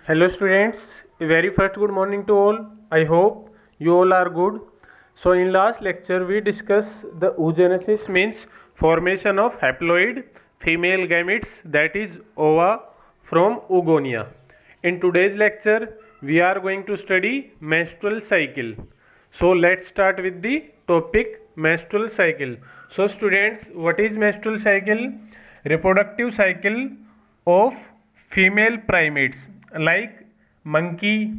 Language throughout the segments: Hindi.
Hello students, a very first good morning to all. I hope you all are good. So in last lecture we discussed the oogenesis means formation of haploid female gametes, that is ova from oogonia. In today's lecture we are going to study menstrual cycle. So let's start with the topic menstrual cycle. So students, what is menstrual cycle? Reproductive cycle of female primates like monkey,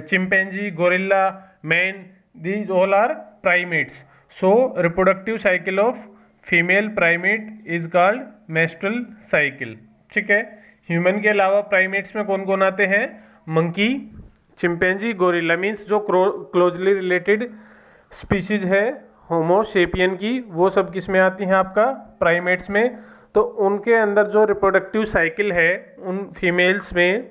chimpanzee, gorilla, man, these all are primates. So reproductive cycle of female primate is called menstrual cycle. ठीक है, ह्यूमन के अलावा प्राइमेट्स में कौन कौन आते हैं? मंकी, चिंपैंजी, गोरिल्ला मीन्स जो क्लोजली रिलेटेड स्पीशीज है होमोसेपियन की, वो सब किस में आती हैं? आपका प्राइमेट्स में। तो उनके अंदर जो रिप्रोडक्टिव साइकिल है उन फीमेल्स में,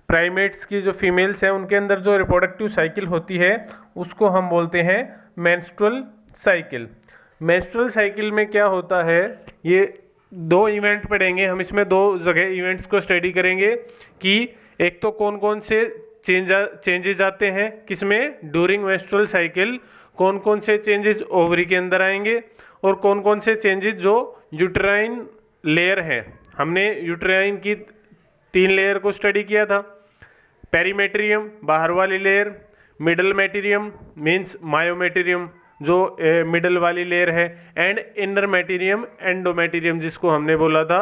प्राइमेट्स की जो फीमेल्स हैं उनके अंदर जो रिप्रोडक्टिव साइकिल होती है उसको हम बोलते हैं मेंस्ट्रुअल साइकिल। मेंस्ट्रुअल साइकिल में क्या होता है, ये दो इवेंट पढ़ेंगे हम, इसमें दो जगह इवेंट्स को स्टडी करेंगे कि एक तो कौन कौन से चेंजेज आते हैं किसमें, ड्यूरिंग मेंस्ट्रुअल साइकिल, कौन कौन से चेंजेस ओवरी के अंदर आएंगे और कौन कौन से चेंजेस जो यूट्राइन लेयर है। हमने यूट्राइन की 3 लेयर को स्टडी किया था, पेरीमेटेरियम बाहर वाली लेयर, मिडल मेटेरियम मीन्स मायोमेटेरियम जो मिडल वाली लेयर है, एंड इनर मेटेरियम एंडोमेटेरियम जिसको हमने बोला था।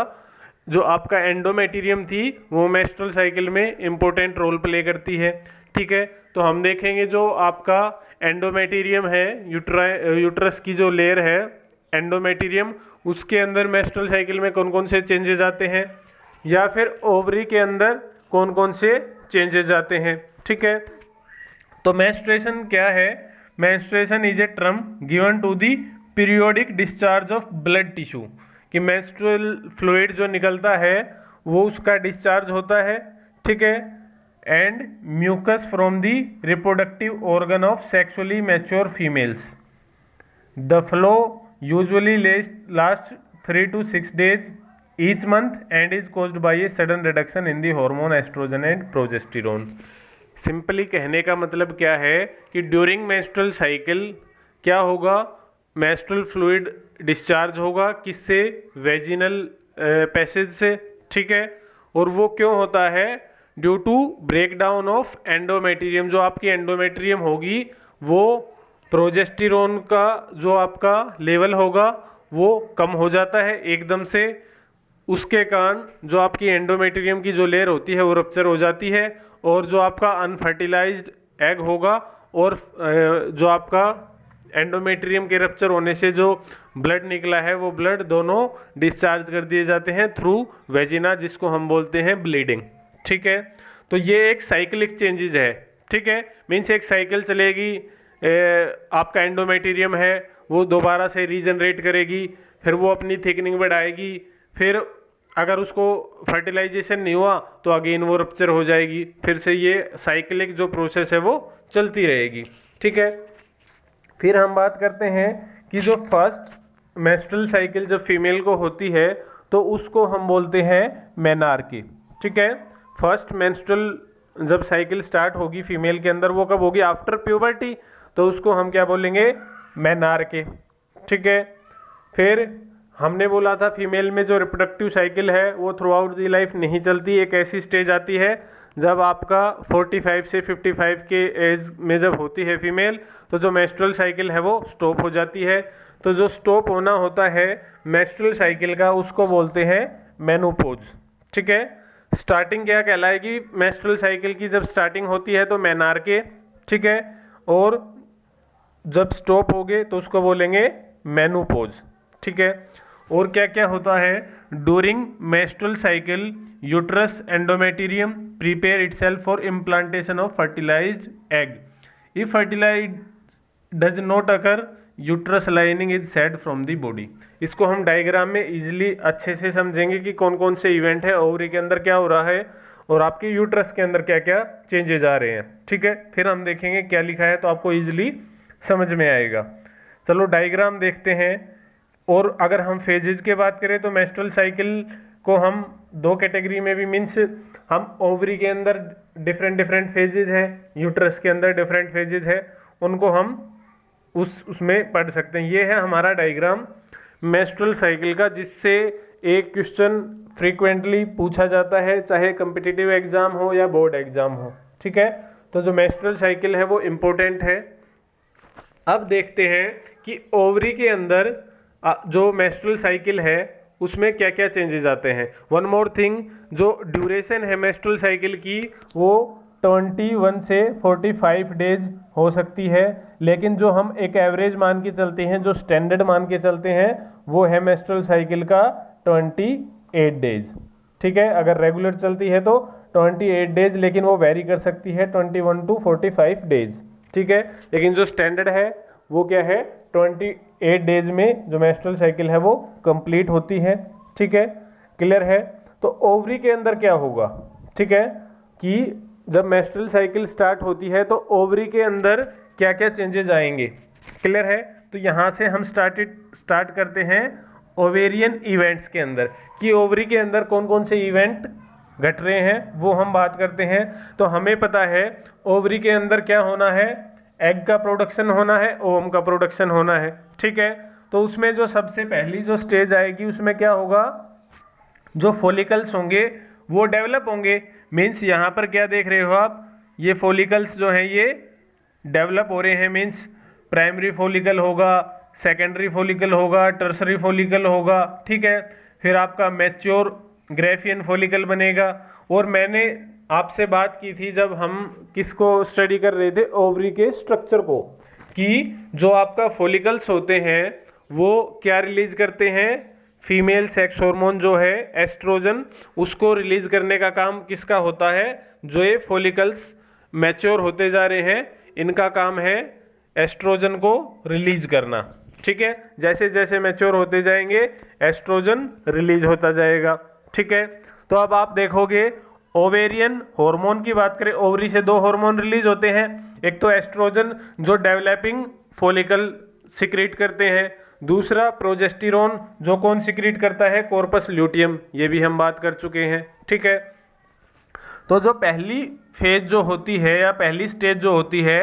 जो आपका एंडोमेटेरियम थी वो मेंस्ट्रुअल साइकिल में इंपॉर्टेंट रोल प्ले करती है। ठीक है, तो हम देखेंगे जो आपका एंडोमेटेरियम है, यूट्रस की जो लेयर है एंडोमेटेरियम, उसके अंदर मेंस्ट्रुअल साइकिल में कौन कौन से चेंजेस आते हैं, या फिर ओवरी के अंदर कौन कौन से चेंजेस आते हैं। ठीक है, तो मेंस्ट्रुएशन क्या है? Menstruation is a term given to the periodic discharge of blood tissue, कि मेंस्ट्रुअल फ्लूइड जो निकलता है वो उसका डिस्चार्ज होता है। ठीक है, and mucus from the reproductive organ of sexually mature females. The flow usually last 3 to 6 days each month and is caused by a sudden reduction in the hormone estrogen and progesterone। Simply कहने का मतलब क्या है कि ड्यूरिंग मेंस्ट्रुअल साइकिल क्या होगा, मेंस्ट्रुअल फ्लूइड डिस्चार्ज होगा, किससे? वेजिनल पैसेज से। ठीक है, और वो क्यों होता है? Due to breakdown of endometrium. जो आपकी एंडोमेटेरियम होगी वो प्रोजेस्टेरोन का जो आपका लेवल होगा वो कम हो जाता है एकदम से, उसके कारण जो आपकी एंडोमेटेरियम की जो लेयर होती है वो रप्चर हो जाती है, और जो आपका अनफर्टिलाइज्ड एग होगा और जो आपका एंडोमेटेरियम के रप्चर होने से जो ब्लड निकला है वो ब्लड दोनों डिस्चार्ज कर दिए जाते हैं थ्रू वेजिना, जिसको हम बोलते हैं ब्लीडिंग। ठीक है, तो ये एक साइक्लिक चेंजेस है। ठीक है, मीन्स एक साइकिल चलेगी, आपका एंडोमेटेरियम है वो दोबारा से रीजनरेट करेगी, फिर वो अपनी थिकनिंग बढ़ाएगी, फिर अगर उसको फर्टिलाइजेशन नहीं हुआ तो अगेन वो रप्चर हो जाएगी, फिर से ये साइक्लिक जो प्रोसेस है वो चलती रहेगी। ठीक है, फिर हम बात करते हैं कि जो फर्स्ट मेंस्ट्रुअल साइकिल जब फीमेल को होती है तो उसको हम बोलते हैं मेनार्की। ठीक है, फर्स्ट मेंस्ट्रुअल जब साइकिल स्टार्ट होगी फीमेल के अंदर वो कब होगी? आफ्टर प्यूबर्टी, तो उसको हम क्या बोलेंगे? मेनार्की। ठीक है, फिर हमने बोला था फीमेल में जो रिप्रोडक्टिव साइकिल है वो थ्रू आउट दी लाइफ नहीं चलती, एक ऐसी स्टेज आती है जब आपका 45 से 55 के एज में जब होती है फीमेल तो जो मेंस्ट्रुअल साइकिल है वो स्टॉप हो जाती है। तो जो स्टॉप होना होता है मेंस्ट्रुअल साइकिल का उसको बोलते हैं मेनोपॉज। ठीक है, स्टार्टिंग क्या कहलाएगी मेंस्ट्रुअल साइकिल की? जब स्टार्टिंग होती है तो मेनार्के। ठीक है, और जब स्टॉप हो गए तो उसको बोलेंगे मेनोपॉज। ठीक है, और क्या क्या होता है during menstrual cycle? Uterus endometrium prepare itself for implantation of fertilized egg. If fertilize does not occur uterus lining is shed from the body. इसको हम डायग्राम में इजीली अच्छे से समझेंगे कि कौन कौन से इवेंट है, ओवरी के अंदर क्या हो रहा है और आपके यूट्रस के अंदर क्या क्या चेंजेज आ रहे हैं। ठीक है, फिर हम देखेंगे क्या लिखा है तो आपको इजीली समझ में आएगा। चलो डायग्राम देखते हैं। और अगर हम फेजेज की बात करें तो मेंस्ट्रुअल साइकिल को हम दो कैटेगरी में भी मीन्स हम ओवरी के अंदर डिफरेंट डिफरेंट फेजेज है, यूट्रस के अंदर डिफरेंट फेजेज है, उनको हम उसमें पढ़ सकते हैं। ये है हमारा डायग्राम मेंस्ट्रुअल साइकिल का, जिससे एक क्वेश्चन फ्रीक्वेंटली पूछा जाता है, चाहे कम्पिटिटिव एग्जाम हो या बोर्ड एग्जाम हो। ठीक है, तो जो मेंस्ट्रुअल साइकिल है वो इम्पोर्टेंट है। अब देखते हैं कि ओवरी के अंदर जो मेंस्ट्रुअल साइकिल है उसमें क्या क्या चेंजेस आते हैं। वन मोर थिंग, जो ड्यूरेशन है मेंस्ट्रुअल साइकिल की वो 21 से 45 डेज हो सकती है, लेकिन जो हम एक एवरेज मान के चलते हैं, जो स्टैंडर्ड मान के चलते हैं, वो है मेंस्ट्रुअल साइकिल का 28 डेज। ठीक है, अगर रेगुलर चलती है तो 28 डेज, लेकिन वो वेरी कर सकती है 21 टू 45 डेज। ठीक है, लेकिन जो स्टैंडर्ड है वो क्या है, 28 डेज में जो मेंस्ट्रुअल साइकिल है वो कंप्लीट होती है। ठीक है, क्लियर है। तो ओवरी के अंदर क्या होगा, ठीक है, कि जब मेंस्ट्रुअल साइकिल स्टार्ट होती है तो ओवरी के अंदर क्या क्या चेंजेस आएंगे। क्लियर है, तो यहाँ से हम स्टार्ट करते हैं ओवेरियन इवेंट्स के अंदर, कि ओवरी के अंदर कौन कौन से इवेंट घट रहे हैं वो हम बात करते हैं। तो हमें पता है ओवरी के अंदर क्या होना है, एग का प्रोडक्शन होना है, ओवम का प्रोडक्शन होना है। ठीक है, तो उसमें जो सबसे पहली जो स्टेज आएगी उसमें क्या होगा, जो फॉलिकल्स होंगे वो डेवलप होंगे। मीन्स यहाँ पर क्या देख रहे हो आप, ये फॉलिकल्स जो हैं ये डेवलप हो रहे हैं। मीन्स प्राइमरी फॉलिकल होगा, सेकेंडरी फॉलिकल होगा, टर्सरी फॉलिकल होगा। ठीक है, फिर आपका मैच्योर ग्रेफियन फॉलिकल बनेगा। और मैंने आपसे बात की थी जब हम किसको स्टडी कर रहे थे, ओवरी के स्ट्रक्चर को, कि जो आपका फॉलिकल्स होते हैं वो क्या रिलीज करते हैं, फीमेल सेक्स हार्मोन जो है एस्ट्रोजन, उसको रिलीज करने का काम किसका होता है, जो ये फॉलिकल्स मैच्योर होते जा रहे हैं इनका काम है एस्ट्रोजन को रिलीज करना। ठीक है, जैसे जैसे मैच्योर होते जाएंगे एस्ट्रोजन रिलीज होता जाएगा। ठीक है, तो अब आप देखोगे ओवेरियन हार्मोन की बात करें, ओवरी से दो हार्मोन रिलीज होते हैं, एक तो एस्ट्रोजन जो डेवलपिंग फॉलिकल सिक्रीट करते हैं, दूसरा प्रोजेस्टेरोन जो कौन सिक्रीट करता है, कॉर्पस ल्यूटियम, ये भी हम बात कर चुके हैं। ठीक है, तो जो पहली फेज जो होती है या पहली स्टेज जो होती है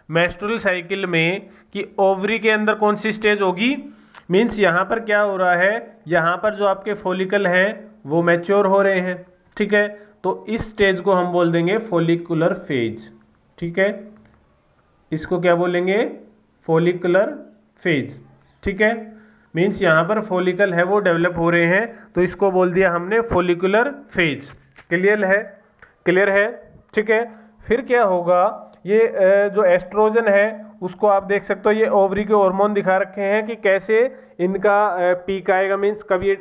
मेंस्ट्रुअल साइकिल में, कि ओवरी के अंदर कौन सी स्टेज होगी, मीन्स यहाँ पर क्या हो रहा है, यहाँ पर जो आपके फॉलिकल हैं वो मैच्योर हो रहे हैं। ठीक है, तो इस स्टेज को हम बोल देंगे फॉलिकुलर फेज। ठीक है, इसको क्या बोलेंगे, फॉलिकुलर फेज। ठीक है, मीन्स यहाँ पर फॉलिकल है वो डेवलप हो रहे हैं, तो इसको बोल दिया हमने फॉलिकुलर फेज। क्लियर है, क्लियर है। ठीक है, फिर क्या होगा, ये जो एस्ट्रोजन है उसको आप देख सकते हो, ये ओवरी के हार्मोन दिखा रखे हैं कि कैसे इनका पीक आएगा, मीन्स कभी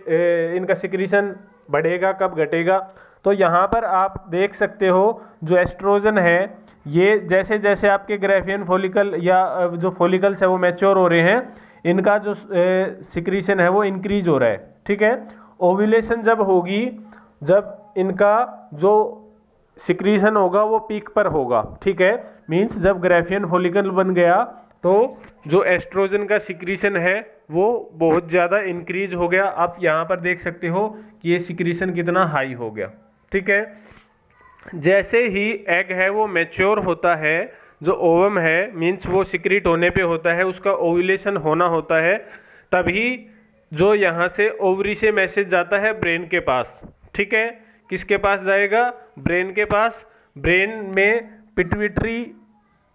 इनका सिक्रीशन बढ़ेगा कब घटेगा। तो यहाँ पर आप देख सकते हो जो एस्ट्रोजन है ये जैसे जैसे आपके ग्रेफियन फॉलिकल या जो फॉलिकल्स है वो मैच्योर हो रहे हैं, इनका जो सिक्रीशन है वो इंक्रीज हो रहा है। ठीक है, ओव्यूलेशन जब होगी, जब इनका जो सिक्रीशन होगा वो पीक पर होगा। ठीक है, मीन्स जब ग्रेफियन फॉलिकल बन गया तो जो एस्ट्रोजन का सिक्रीशन है वो बहुत ज़्यादा इंक्रीज हो गया। आप यहाँ पर देख सकते हो कि ये सिक्रीशन कितना हाई हो गया। ठीक है, जैसे ही एग है वो मैच्योर होता है, जो ओवम है मीन्स वो सिक्रीट होने पे होता है, उसका ओव्यूलेशन होना होता है, तभी जो यहाँ से ओवरी से मैसेज जाता है ब्रेन के पास। ठीक है, किसके पास जाएगा, ब्रेन के पास। ब्रेन में पिट्यूटरी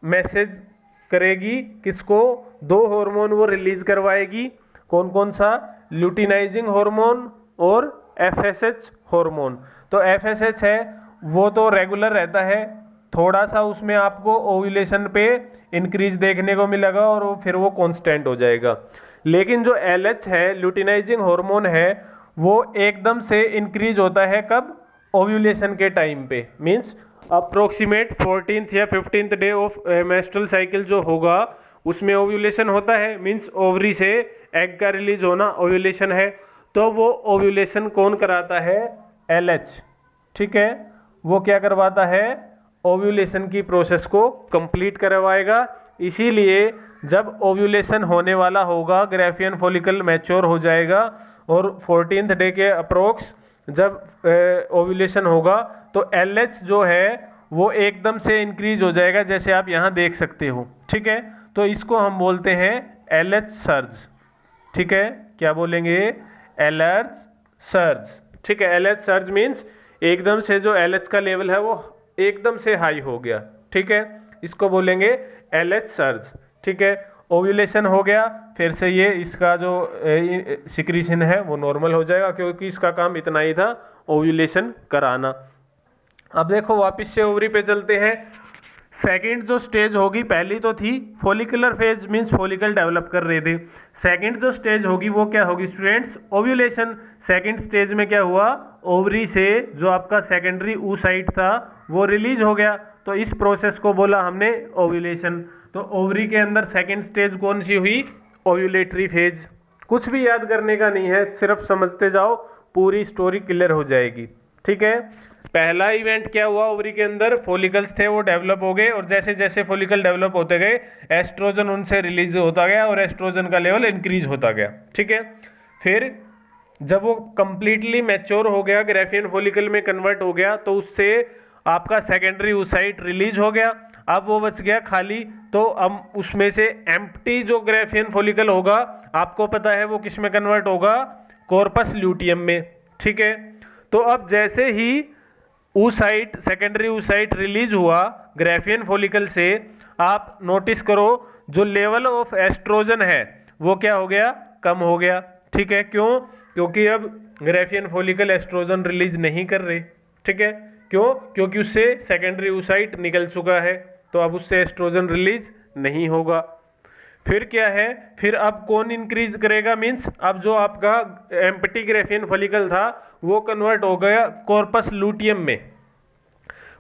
मैसेज करेगी किसको, दो हार्मोन वो रिलीज करवाएगी, कौन कौन सा, ल्यूटिनाइजिंग हार्मोन और एफएसएच हार्मोन। तो एफएसएच है वो तो रेगुलर रहता है, थोड़ा सा उसमें आपको ओव्यूलेशन पे इंक्रीज देखने को मिलेगा और फिर वो कांस्टेंट हो जाएगा। लेकिन जो एलएच है ल्यूटिनाइजिंग हार्मोन है वो एकदम से इंक्रीज होता है कब, ओव्यूलेशन के टाइम पे, मीन्स अप्रोक्सीमेट 14th या 15th day of menstrual cycle जो होगा उसमें ओव्यूलेशन होता है, मीन्स ओवरी से एग का रिलीज होना ओव्यूलेशन है। तो वो ओव्यूलेशन कौन कराता है, एलएच। ठीक है, वो क्या करवाता है, ओव्यूलेशन की प्रोसेस को कंप्लीट करवाएगा। इसीलिए जब ओव्यूलेशन होने वाला होगा, ग्रेफियन फॉलिकल मैच्योर हो जाएगा और 14th डे के अप्रोक्स जब ओव्यूलेशन होगा तो LH जो है वो एकदम से इंक्रीज हो जाएगा, जैसे आप यहाँ देख सकते हो। ठीक है, तो इसको हम बोलते हैं LH सर्ज। ठीक है, क्या बोलेंगे? LH surge. ठीक है, LH सर्ज मीन्स एकदम से जो LH का लेवल है वो एकदम से हाई हो गया। ठीक है, इसको बोलेंगे LH सर्ज। ठीक है, ओव्यूलेशन हो गया, फिर से ये इसका जो सिक्रीशन है वो नॉर्मल हो जाएगा, क्योंकि इसका काम इतना ही था, ओव्यूलेशन कराना। अब देखो वापस से ओवरी पे चलते हैं। सेकंड जो स्टेज होगी, पहली तो थी follicular phase means follicle develop कर रहे थे। सेकंड जो स्टेज होगी वो क्या होगी स्टूडेंट्स? ओव्यूलेशन। सेकंड स्टेज में क्या हुआ? ओवरी से जो आपका सेकेंडरी oocyte था वो रिलीज हो गया, तो इस प्रोसेस को बोला हमने ओव्यूलेशन। तो ओवरी के अंदर सेकंड स्टेज कौन सी हुई? Ovulatory phase. कुछ भी याद करने का नहीं है, सिर्फ समझते जाओ, पूरी स्टोरी क्लियर हो जाएगी। ठीक है, पहला इवेंट क्या हुआ? ओवरी के अंदर फॉलिकल्स थे वो डेवलप हो गए, और जैसे जैसे फॉलिकल डेवलप होते गए एस्ट्रोजन उनसे रिलीज होता गया और एस्ट्रोजन का लेवल इंक्रीज होता गया। ठीक है, फिर जब वो कंप्लीटली मैच्योर हो गया, ग्राफियन फॉलिकल में कन्वर्ट हो गया, तो उससे आपका सेकेंडरी oocyte रिलीज हो गया। अब वो बच गया खाली, तो अब उसमें से एम्प्टी जो ग्राफियन फॉलिकल होगा, आपको पता है वो किस में कन्वर्ट होगा? कॉर्पस ल्यूटियम में। ठीक है, तो अब जैसे ही oocyte सेकेंडरी oocyte रिलीज हुआ ग्राफियन फॉलिकल से, आप नोटिस करो जो लेवल ऑफ एस्ट्रोजन है वो क्या हो गया? कम हो गया। ठीक है, क्यों? क्योंकि अब ग्राफियन फॉलिकल एस्ट्रोजन रिलीज नहीं कर रहे। ठीक है, क्यों? क्योंकि उससे सेकेंडरी oocyte निकल चुका है, तो अब उससे एस्ट्रोजन रिलीज नहीं होगा। फिर क्या है? फिर अब कौन इंक्रीज करेगा? मींस अब जो आपका एम्प्टी ग्राफियन फॉलिकल था वो कन्वर्ट हो गया कॉर्पस ल्यूटियम में।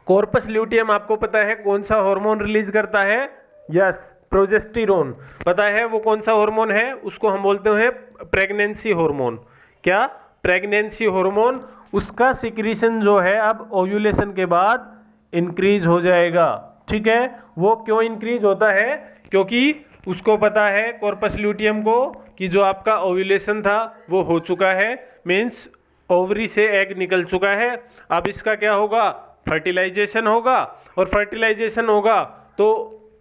कॉर्पस ल्यूटियम आपको पता है कौन सा हार्मोन रिलीज करता है? Yes, progesterone. पता है वो कौन सा हार्मोन है? उसको हम बोलते हैं प्रेगनेंसी हार्मोन। क्या? Pregnancy hormone. उसका सिक्रीशन जो है अब ओव्यूलेशन के बाद इंक्रीज हो जाएगा। ठीक है, वो क्यों इंक्रीज होता है? क्योंकि उसको पता है कॉर्पस ल्यूटियम को कि जो आपका ओव्यूलेशन था वो हो चुका है, मीन्स ओवरी से एग निकल चुका है। अब इसका क्या होगा? फर्टिलाइजेशन होगा, और फर्टिलाइजेशन होगा तो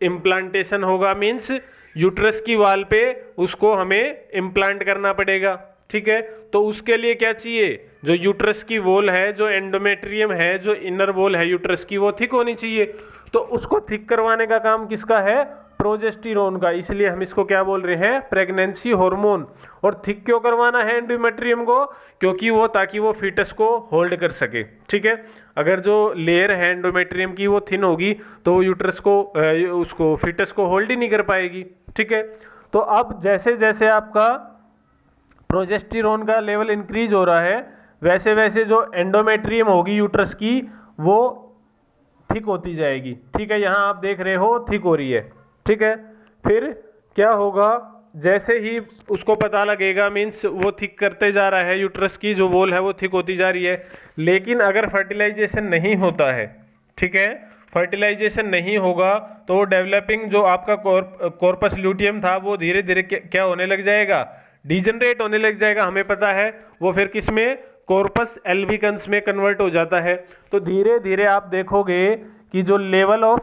इम्प्लांटेशन होगा, मीन्स यूट्रस की वाल पे उसको हमें इम्प्लांट करना पड़ेगा। ठीक है, तो उसके लिए क्या चाहिए? जो यूट्रस की वॉल है, जो एंडोमेट्रियम है, जो इनर वॉल है यूट्रस की, वो थिक होनी चाहिए। तो उसको थिक करवाने का काम किसका है? प्रोजेस्टेरोन का। इसलिए हम इसको क्या बोल रहे हैं? Pregnancy hormone. और थिक क्यों करवाना है एंडोमेट्रियम को? क्योंकि वो ताकि वो फीटस को होल्ड कर सके। ठीक है, अगर जो लेयर है एंडोमेट्रियम की वो थिन होगी तो वो यूट्रस को उसको फीटस को होल्ड ही नहीं कर पाएगी। ठीक है, तो अब जैसे जैसे आपका प्रोजेस्टेरोन का लेवल इंक्रीज हो रहा है, वैसे वैसे जो एंडोमेट्रियम होगी यूट्रस की वो थिक होती जाएगी। ठीक है, यहाँ आप देख रहे हो थिक हो रही है। ठीक है, फिर क्या होगा? जैसे ही उसको पता लगेगा, मीन्स वो थिक करते जा रहा है, यूट्रस की जो वॉल है वो थिक होती जा रही है। लेकिन अगर फर्टिलाइजेशन नहीं होता है, ठीक है, फर्टिलाइजेशन नहीं होगा तो डेवलपिंग जो आपका कॉर्पस ल्यूटियम था वो धीरे धीरे क्या होने लग जाएगा? डिजनरेट होने लग जाएगा। हमें पता है वो फिर किस में? कॉर्पस एल्बिकन्स में कन्वर्ट हो जाता है। तो धीरे धीरे आप देखोगे कि जो लेवल ऑफ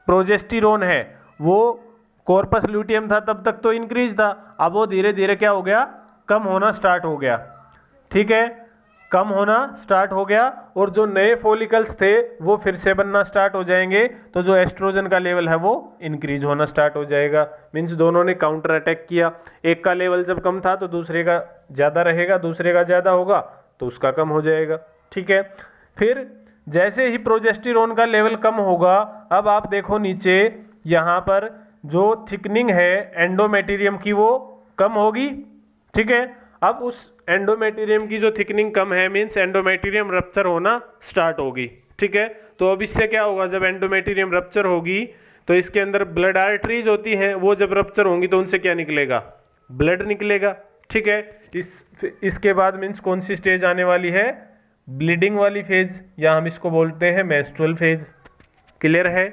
प्रोजेस्टेरोन है वो कॉर्पस ल्यूटियम था तब तक तो इंक्रीज था, अब वो धीरे धीरे क्या हो गया? कम होना स्टार्ट हो गया। ठीक है, कम होना स्टार्ट हो गया, और जो नए फॉलिकल्स थे वो फिर से बनना स्टार्ट हो जाएंगे, तो जो एस्ट्रोजन का लेवल है वो इंक्रीज होना स्टार्ट हो जाएगा। मीन्स दोनों ने काउंटर अटैक किया। एक का लेवल जब कम था तो दूसरे का ज़्यादा रहेगा, दूसरे का ज़्यादा होगा तो उसका कम हो जाएगा। ठीक है, फिर जैसे ही प्रोजेस्टेरोन का लेवल कम होगा, अब आप देखो नीचे यहाँ पर जो थिकनिंग है एंडोमेटेरियम की वो कम होगी। ठीक है, अब उस एंडोमेटेरियम की जो थिकनिंग कम है, मीन्स एंडोमेटेरियम रप्चर होना स्टार्ट होगी। ठीक है, तो अब इससे क्या होगा? जब एंडोमेटेरियम रप्चर होगी तो इसके अंदर ब्लड आर्टरीज होती हैं, वो जब रप्चर होंगी तो उनसे क्या निकलेगा? ब्लड निकलेगा। ठीक है, इसके बाद मीन्स कौन सी स्टेज आने वाली है? ब्लीडिंग वाली फेज, या हम इसको बोलते हैं मेंस्ट्रुअल फेज। क्लियर है?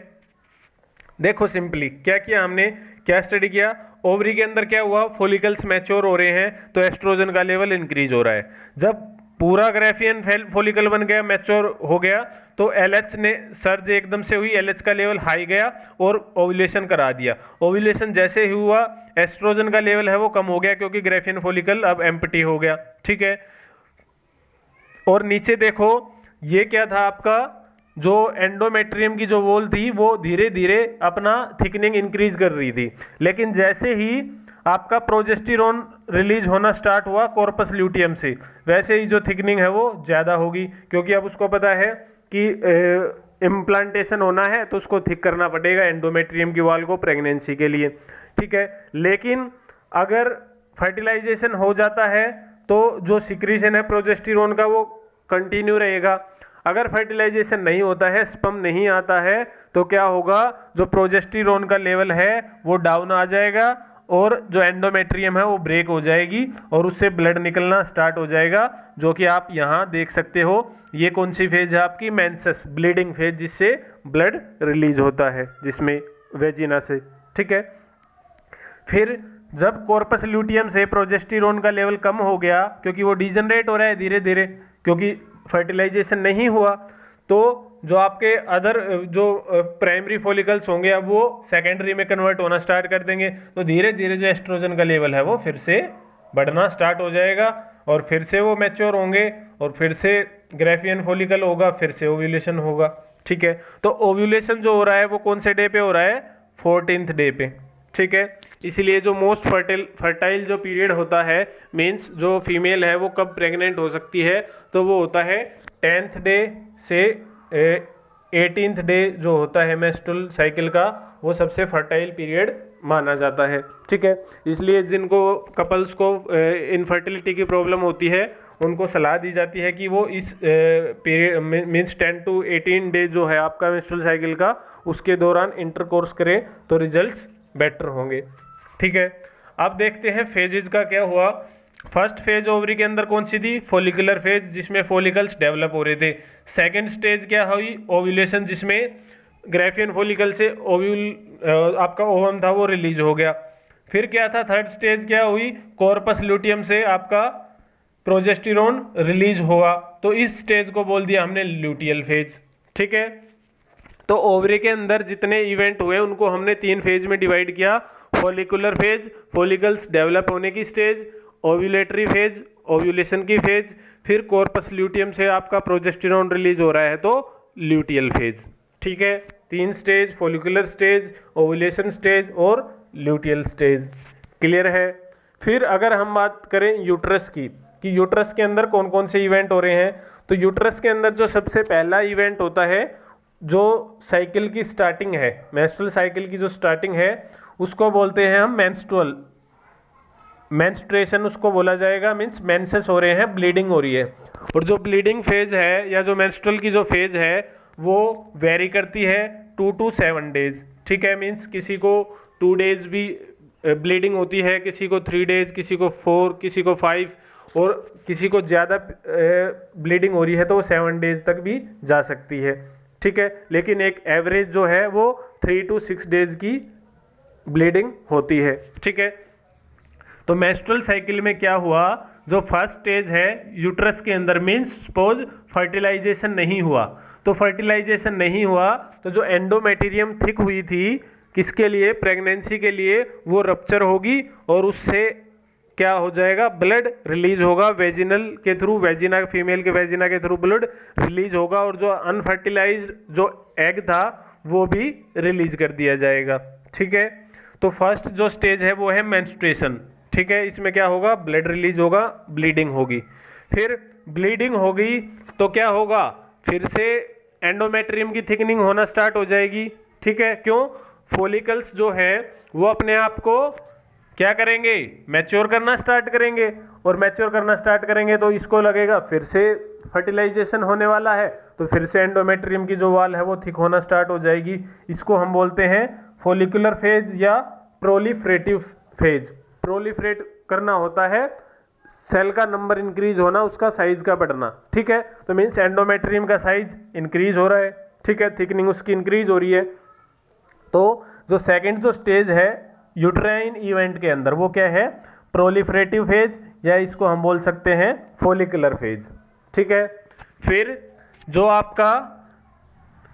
देखो सिंपली क्या किया हमने, क्या स्टडी किया? ओवरी के अंदर क्या हुआ? फॉलिकल्स मैच्योर हो रहे हैं तो एस्ट्रोजन का लेवल इंक्रीज हो रहा है। जब पूरा ग्रेफियन फॉलिकल बन गया, मैच्योर हो गया, तो LH ने सर्ज एकदम से हुई, LH का लेवल हाई गया और ओव्यूलेशन करा दिया। ओव्यूलेशन जैसे ही हुआ एस्ट्रोजन का लेवल है वो कम हो गया क्योंकि ग्रेफियन फॉलिकल अब एम्प्टी हो गया। ठीक है, और नीचे देखो ये क्या था आपका, जो एंडोमेट्रियम की जो वॉल थी वो धीरे धीरे अपना थिकनिंग इंक्रीज कर रही थी, लेकिन जैसे ही आपका प्रोजेस्टेरोन रिलीज होना स्टार्ट हुआ कॉर्पस ल्यूटियम से, वैसे ही जो थिकनिंग है वो ज्यादा होगी, क्योंकि अब उसको पता है कि इम्प्लांटेशन होना है तो उसको थिक करना पड़ेगा एंडोमेट्रियम की वॉल को प्रेगनेंसी के लिए। ठीक है, लेकिन अगर फर्टिलाइजेशन हो जाता है तो जो सिक्रीशन है प्रोजेस्टेरोन का वो कंटिन्यू रहेगा। अगर फर्टिलाइजेशन नहीं होता है, स्पर्म नहीं आता है, तो क्या होगा, जो प्रोजेस्टेरोन का लेवल है वो डाउन आ जाएगा और जो एंडोमेट्रियम है वो ब्रेक हो जाएगी और उससे ब्लड निकलना स्टार्ट हो जाएगा, जो कि आप यहाँ देख सकते हो। ये कौन सी फेज है आपकी, मेंसेस, ब्लीडिंग फेज, जिससे ब्लड रिलीज होता है, जिसमें वेजिना से। ठीक है, फिर जब कॉर्पस ल्यूटियम से प्रोजेस्टेरोन का लेवल कम हो गया, क्योंकि वो डिजनरेट हो रहा है धीरे धीरे, क्योंकि फर्टिलाइजेशन नहीं हुआ, तो जो आपके अदर जो प्राइमरी फॉलिकल्स होंगे अब वो सेकेंडरी में कन्वर्ट होना स्टार्ट कर देंगे, तो धीरे धीरे जो एस्ट्रोजन का लेवल है वो फिर से बढ़ना स्टार्ट हो जाएगा और फिर से वो मैच्योर होंगे और फिर से ग्रेफियन फॉलिकल होगा, फिर से ओव्यूलेशन होगा। ठीक है, तो ओव्यूलेशन जो हो रहा है वो कौन से डे पे हो रहा है, 14th डे पे। ठीक है, इसलिए जो मोस्ट फर्टाइल जो पीरियड होता है, मीन्स जो फीमेल है वो कब प्रेग्नेंट हो सकती है, तो वो होता है 10th डे से 18th डे जो होता है मेंस्ट्रुअल साइकिल का, वो सबसे फर्टाइल पीरियड माना जाता है। ठीक है, इसलिए जिनको कपल्स को इनफर्टिलिटी की प्रॉब्लम होती है उनको सलाह दी जाती है कि वो इस पीरियड मीन्स 10 to 18 डे जो है आपका मेंस्ट्रुअल साइकिल का, उसके दौरान इंटरकोर्स करें तो रिजल्ट्स बेटर होंगे। ठीक है, अब देखते हैं फेजेस का क्या हुआ। फर्स्ट फेज ओवरी के अंदर कौन सी थी, फॉलिकुलर फेज, जिसमें फॉलिकल्स डेवलप हो रहे थे। सेकंड स्टेज क्या हुई, ओव्यूलेशन, जिसमें ग्रेफियन फॉलिकल से ओव्यूल आपका ओवम था वो रिलीज हो गया। फिर क्या था, थर्ड स्टेज क्या हुई, कॉर्पस ल्यूटियम से आपका प्रोजेस्टेरोन रिलीज हुआ, तो इस स्टेज को बोल दिया हमने ल्यूटियल फेज। ठीक है, तो ओवरी के अंदर जितने इवेंट हुए उनको हमने 3 फेज में डिवाइड किया, फॉलिकुलर फेज, फॉलिकल्स डेवलप होने की स्टेज, ओव्यूलेटरी फेज, ओव्यूलेशन की फेज, फिर कॉर्पस ल्यूटियम से आपका प्रोजेस्टेरोन रिलीज हो रहा है तो ल्यूटियल फेज। ठीक है, 3 stage, follicular stage, ovulation stage और ल्यूटियल स्टेज। क्लियर है। फिर अगर हम बात करें यूट्रस की, कि यूट्रस के अंदर कौन कौन से इवेंट हो रहे हैं, तो यूट्रस के अंदर जो सबसे पहला इवेंट होता है, जो साइकिल की स्टार्टिंग है, मेंस्ट्रुअल साइकिल की जो स्टार्टिंग है उसको बोलते हैं हम मेंस्ट्रुएशन उसको बोला जाएगा, मींस मेंसेस हो रहे हैं, ब्लीडिंग हो रही है। और जो ब्लीडिंग फेज है या जो मेंस्ट्रुअल की जो फेज है वो वेरी करती है 2 to 7 डेज। ठीक है, मींस किसी को 2 डेज भी ब्लीडिंग होती है, किसी को 3 डेज, किसी को 4, किसी को 5, और किसी को ज़्यादा ब्लीडिंग हो रही है तो वो 7 डेज तक भी जा सकती है। ठीक है, लेकिन एक एवरेज जो है वो 3 to 6 डेज की ब्लीडिंग होती है। ठीक है, तो मेंस्ट्रुअल साइकिल में क्या हुआ, जो फर्स्ट स्टेज है यूट्रस के अंदर, मींस सपोज फर्टिलाइजेशन नहीं हुआ, तो फर्टिलाइजेशन नहीं हुआ तो जो एंडोमेटेरियम थिक हुई थी किसके लिए, प्रेगनेंसी के लिए, वो रप्चर होगी और उससे क्या हो जाएगा, ब्लड रिलीज होगा वेजिनल के थ्रू, वेजिना, फीमेल के वेजिना के थ्रू ब्लड रिलीज होगा और जो अनफर्टिलाइज्ड जो एग था वो भी रिलीज कर दिया जाएगा। ठीक है, तो फर्स्ट जो स्टेज है वो है मेंस्ट्रुएशन। ठीक है, इसमें क्या होगा, ब्लड रिलीज होगा, ब्लीडिंग होगी। फिर ब्लीडिंग होगी तो क्या होगा, फिर से एंडोमेट्रियम की थिकनिंग होना स्टार्ट हो जाएगी। ठीक है, क्यों, फॉलिकल्स जो है वो अपने आप को क्या करेंगे, मैच्योर करना स्टार्ट करेंगे, और मैच्योर करना स्टार्ट करेंगे तो इसको लगेगा फिर से फर्टिलाइजेशन होने वाला है, तो फिर से एंडोमेट्रियम की जो वॉल है वो थिक होना स्टार्ट हो जाएगी। इसको हम बोलते हैं फॉलिकुलर फेज या प्रोलिफरेटिव फेज। प्रोलिफरेट करना होता है सेल का नंबर इंक्रीज होना, उसका साइज का बढ़ना। ठीक है, तो मीन्स एंडोमेट्रियम का साइज इंक्रीज हो रहा है। ठीक है, थिकनिंग उसकी इंक्रीज हो रही है। तो जो सेकंड जो स्टेज है यूट्राइन इवेंट के अंदर वो क्या है, प्रोलिफरेटिव फेज, या इसको हम बोल सकते हैं फॉलिकुलर फेज। ठीक है। फिर जो आपका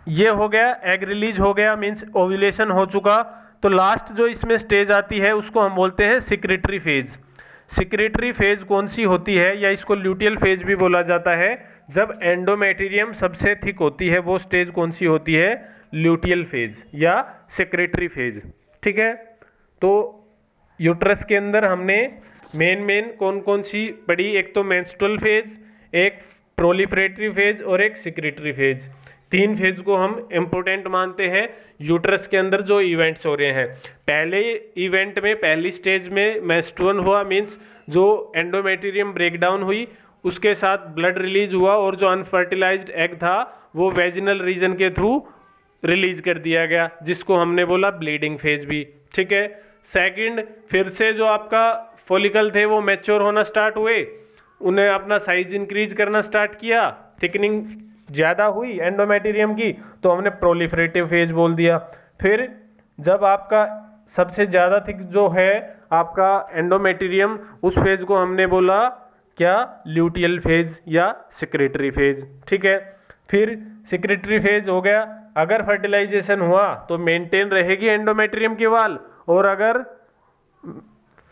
ये हो गया एग रिलीज हो गया, मीन्स ओव्यूलेशन हो चुका, तो लास्ट जो इसमें स्टेज आती है उसको हम बोलते हैं सिक्रेटरी फेज। सिक्रेटरी फेज कौन सी होती है, या इसको ल्यूटियल फेज भी बोला जाता है। जब एंडोमेटेरियम सबसे थिक होती है वो स्टेज कौन सी होती है, ल्यूटियल फेज या सेक्रेटरी फेज। ठीक है, तो यूट्रस के अंदर हमने मेन कौन कौन सी पढ़ी, एक तो मेंस्ट्रुअल फेज, एक प्रोलिफरेटरी फेज और एक सिक्रेटरी फेज। तीन फेज को हम इंपॉर्टेंट मानते हैं यूट्रस के अंदर जो इवेंट्स हो रहे हैं। पहले इवेंट में पहली स्टेज में मेंस्ट्रुअल हुआ, मींस जो एंडोमेटेरियम ब्रेकडाउन हुई, उसके साथ ब्लड रिलीज हुआ और जो अनफर्टिलाइज्ड एग था वो वेजिनल रीजन के थ्रू रिलीज कर दिया गया, जिसको हमने बोला ब्लीडिंग फेज भी। ठीक है। सेकंड, फिर से जो आपका फॉलिकल थे वो मैच्योर होना स्टार्ट हुए, उन्हें अपना साइज इंक्रीज करना स्टार्ट किया, थिकनिंग ज्यादा हुई एंडोमेटेरियम की, तो हमने प्रोलिफरेटिव फेज बोल दिया। फिर जब आपका सबसे ज्यादा थिक जो है आपका एंडोमेटेरियम, उस फेज को हमने बोला क्या, ल्यूटियल फेज या सिक्रेटरी फेज। ठीक है। फिर सिक्रेटरी फेज हो गया, अगर फर्टिलाइजेशन हुआ तो मेंटेन रहेगी एंडोमेटेरियम की वाल, और अगर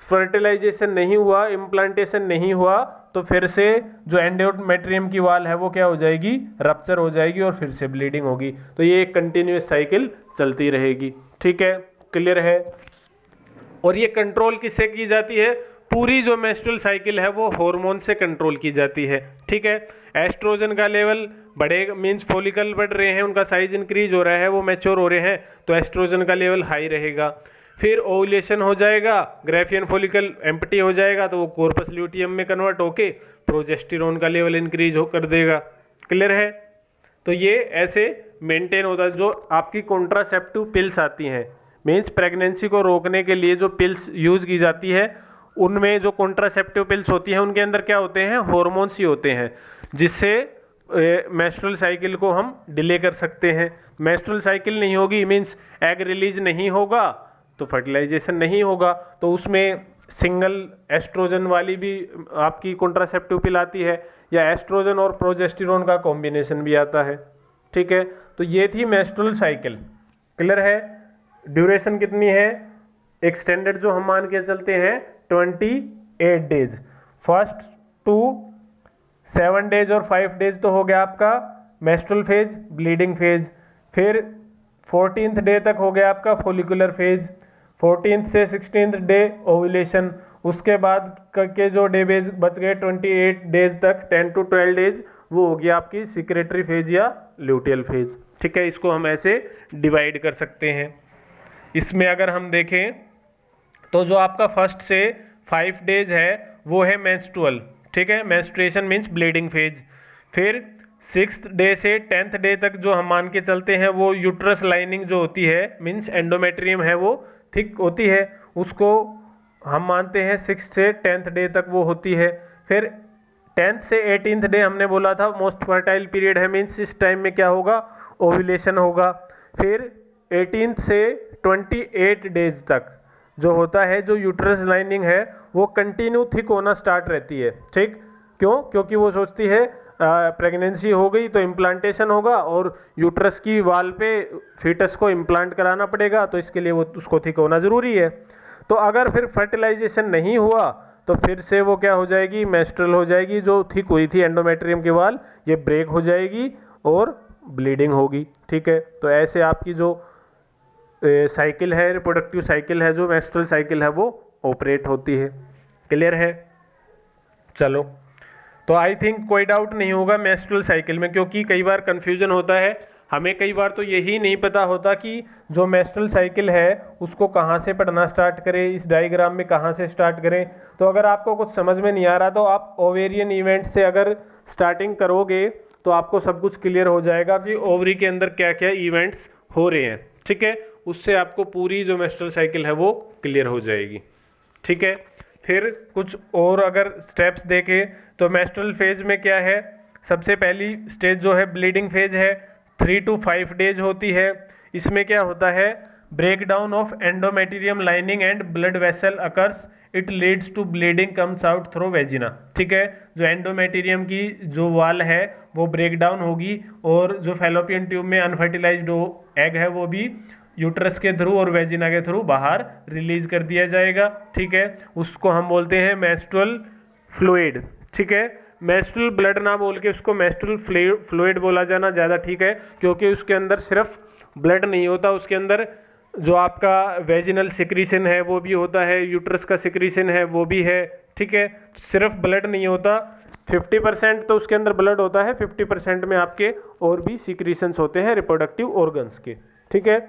फर्टिलाइजेशन नहीं हुआ, इम्प्लांटेशन नहीं हुआ, तो फिर से जो एंडोमेट्रियम की वाल है वो क्या हो जाएगी, रप्चर हो जाएगी और फिर से ब्लीडिंग होगी। तो ये एक कंटिन्यूअस साइकिल चलती रहेगी। ठीक है, क्लियर है। और ये कंट्रोल किससे की जाती है, पूरी जो मेंस्ट्रुअल साइकिल है वो हार्मोन से कंट्रोल की जाती है। ठीक है। एस्ट्रोजन का लेवल बढ़ेगा, मींस फॉलिकल बढ़ रहे हैं, उनका साइज इंक्रीज हो रहा है, वो मैच्योर हो रहे हैं, तो एस्ट्रोजन का लेवल हाई रहेगा। फिर ओवुलेशन हो जाएगा, ग्राफियन फॉलिकल एम्प्टी हो जाएगा, तो वो कॉर्पस ल्यूटियम में कन्वर्ट होके प्रोजेस्टेरोन का लेवल इंक्रीज हो कर देगा। क्लियर है। तो ये ऐसे मेंटेन होता है। जो आपकी कॉन्ट्रासेप्टिव पिल्स आती हैं, मीन्स प्रेगनेंसी को रोकने के लिए जो पिल्स यूज की जाती है, उनमें जो कॉन्ट्रासेप्टिव पिल्स होती हैं उनके अंदर क्या होते हैं, हॉर्मोन्स ही होते हैं, जिससे मेंस्ट्रुअल साइकिल को हम डिले कर सकते हैं। मेंस्ट्रुअल साइकिल नहीं होगी, मीन्स एग रिलीज नहीं होगा, तो फर्टिलाइजेशन नहीं होगा, तो उसमें सिंगल एस्ट्रोजन वाली भी आपकी कॉन्ट्रासेप्टिव पिल आती है, या एस्ट्रोजन और प्रोजेस्टेरोन का कॉम्बिनेशन भी आता है। ठीक है। तो ये थी मेंस्ट्रुअल साइकिल। क्लियर है। ड्यूरेशन कितनी है, एक स्टैंडर्ड जो हम मान के चलते हैं 28 डेज। फर्स्ट 2 7 डेज और 5 डेज तो हो गया आपका मेंस्ट्रुअल फेज, ब्लीडिंग फेज। फिर 14th डे तक हो गया आपका फॉलिकुलर फेज, 14th से 16th डे ओव्यूलेशन। उसके बाद के जो डे बेज बच गए 28 डेज तक, 10 to 12 डेज, वो हो गया आपकी सिक्रेटरी फेज या ल्यूटियल फेज। ठीक है, इसको हम ऐसे डिवाइड कर सकते हैं। इसमें अगर हम देखें तो जो आपका फर्स्ट से 5 डेज है वो है मेंस्ट्रुअल। ठीक है, मेंस्ट्रुएशन मीन्स ब्लीडिंग फेज। फिर 6th डे से 10th डे तक जो हम मान के चलते हैं वो यूट्रस लाइनिंग जो होती है, मीन्स एंडोमेट्रियम है, वो थिक होती है, उसको हम मानते हैं 6th से 10th डे तक वो होती है। फिर 10th से 18th डे हमने बोला था मोस्ट फर्टाइल पीरियड है, मीन्स इस टाइम में क्या होगा, ओव्यूलेशन होगा। फिर 18th से 28 डेज तक जो होता है, जो यूट्रस लाइनिंग है वो कंटिन्यू थिक होना स्टार्ट रहती है। ठीक, क्यों, क्योंकि वो सोचती है प्रेगनेंसी हो गई तो इम्प्लांटेशन होगा और यूट्रस की वाल पे फीटस को इम्प्लांट कराना पड़ेगा, तो इसके लिए वो उसको थिक होना जरूरी है। तो अगर फिर फर्टिलाइजेशन नहीं हुआ तो फिर से वो क्या हो जाएगी, मेंस्ट्रुअल हो जाएगी, जो थिक हुई थी एंडोमेट्रियम की वाल ये ब्रेक हो जाएगी और ब्लीडिंग होगी। ठीक है, तो ऐसे आपकी जो साइकिल है, रिप्रोडक्टिव साइकिल है, जो मेंस्ट्रुअल साइकिल है, वो ऑपरेट होती है। क्लियर है। चलो, तो आई थिंक कोई डाउट नहीं होगा मेंस्ट्रुअल साइकिल में, क्योंकि कई बार कंफ्यूजन होता है हमें, कई बार तो यही नहीं पता होता कि जो मेंस्ट्रुअल साइकिल है उसको कहाँ से पढ़ना स्टार्ट करें, इस डायग्राम में कहाँ से स्टार्ट करें। तो अगर आपको कुछ समझ में नहीं आ रहा तो आप ओवेरियन इवेंट से अगर स्टार्टिंग करोगे तो आपको सब कुछ क्लियर हो जाएगा कि ओवरी के अंदर क्या क्या इवेंट्स हो रहे हैं। ठीक है, उससे आपको पूरी जो मेंस्ट्रुअल साइकिल है वो क्लियर हो जाएगी। ठीक है, फिर कुछ और अगर स्टेप्स देखें तो मेंस्ट्रुअल फेज में क्या है, सबसे पहली स्टेज जो है ब्लीडिंग फेज है, 3 to 5 डेज होती है। इसमें क्या होता है, breakdown of endometrium lining and blood vessel occurs, it leads to bleeding comes out through vagina। ठीक है, जो एंडोमेटेरियम की जो वॉल है वो ब्रेक डाउन होगी और जो फैलोपियन ट्यूब में अनफर्टिलाइज्ड एग है वो भी यूट्रस के थ्रू और वेजिना के थ्रू बाहर रिलीज कर दिया जाएगा। ठीक है, उसको हम बोलते हैं मेंस्ट्रुअल फ्लूइड। ठीक है, मेंस्ट्रुअल ब्लड ना बोल के उसको मेंस्ट्रुअल फ्लूइड बोला जाना ज़्यादा ठीक है, क्योंकि उसके अंदर सिर्फ ब्लड नहीं होता, उसके अंदर जो आपका वेजिनल सिक्रीशन है वो भी होता है, यूट्रस का सिक्रीशन है वो भी है। ठीक है, सिर्फ ब्लड नहीं होता, 50% तो उसके अंदर ब्लड होता है, 50% में आपके और भी सिक्रीशंस होते हैं रिप्रोडक्टिव ऑर्गन्स के। ठीक है,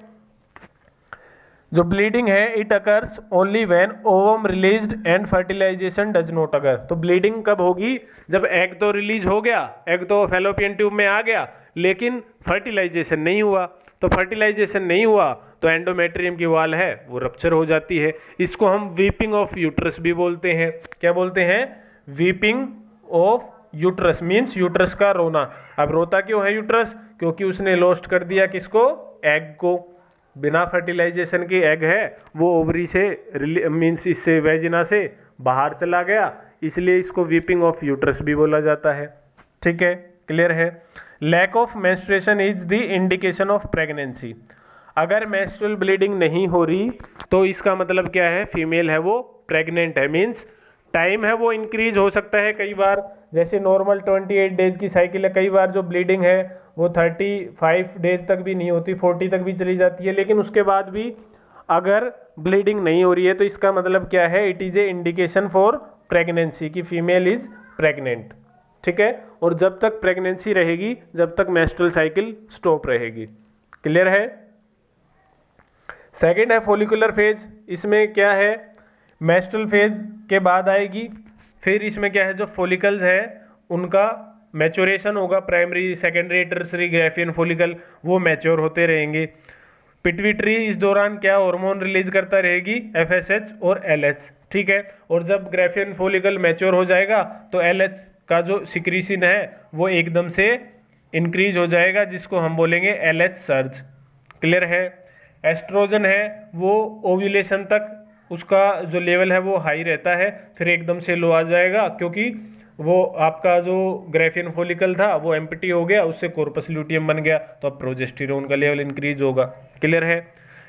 जो ब्लीडिंग है it occurs only when ovum released and fertilization does not occur. तो ब्लीडिंग कब होगी? जब एग तो रिलीज हो गया, एग तो फैलोपियन ट्यूब में आ गया, लेकिन फर्टिलाइजेशन नहीं हुआ। तो फर्टिलाइजेशन नहीं हुआ तो एंडोमेट्रियम की वॉल है वो रप्चर हो जाती है। इसको हम वीपिंग ऑफ यूट्रस भी बोलते हैं। क्या बोलते हैं? Weeping of uterus means uterus का रोना। अब रोता क्यों है यूट्रस? क्योंकि उसने लॉस्ट कर दिया किसको? एग को। बिना फर्टिलाइजेशन के एग है वो ओवरी से मीन्स इससे वेजिना से बाहर चला गया, इसलिए इसको वीपिंग ऑफ यूट्रस भी बोला जाता है। ठीक है, क्लियर है। Lack of menstruation is the indication of pregnancy. अगर मेंस्ट्रुअल ब्लीडिंग नहीं हो रही तो इसका मतलब क्या है? फीमेल है वो प्रेग्नेंट है, मीन्स टाइम है वो इंक्रीज हो सकता है। कई बार जैसे नॉर्मल 28 डेज की साइकिल है, कई बार जो ब्लीडिंग है वो 35 डेज तक भी नहीं होती, 40 तक भी चली जाती है, लेकिन उसके बाद भी अगर ब्लीडिंग नहीं हो रही है तो इसका मतलब क्या है? It is a indication for pregnancy, कि फीमेल इज प्रेग्नेंट। ठीक है, और जब तक प्रेगनेंसी रहेगी, जब तक मेंस्ट्रुअल साइकिल स्टॉप रहेगी। क्लियर है। सेकेंड है फॉलिकुलर फेज। इसमें क्या है? मेंस्ट्रुअल फेज के बाद आएगी, फिर इसमें क्या है? जो फॉलिकल्स है उनका मैच्योरेशन होगा, primary secondary tertiary Graafian follicle वो मैच्योर होते रहेंगे। पिट्यूटरी इस दौरान क्या हार्मोन रिलीज करता रहेगी? FSH और LH। ठीक है, और जब ग्राफियन फॉलिकल मैच्योर हो जाएगा तो LH का जो सिक्रीशन है वो एकदम से इंक्रीज हो जाएगा, जिसको हम बोलेंगे LH सर्ज। क्लियर है। एस्ट्रोजन है वो ओव्यूलेशन तक उसका जो लेवल है वो हाई रहता है, फिर एकदम से लो आ जाएगा, क्योंकि वो आपका जो ग्राफियन फॉलिकल था वो एम्प्टी हो गया, उससे कॉर्पस ल्यूटियम बन गया, तो अब प्रोजेस्टेरोन का लेवल इंक्रीज होगा। क्लियर है।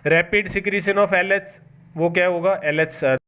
रैपिड सिक्रीशन ऑफ LH वो क्या होगा? LH surge.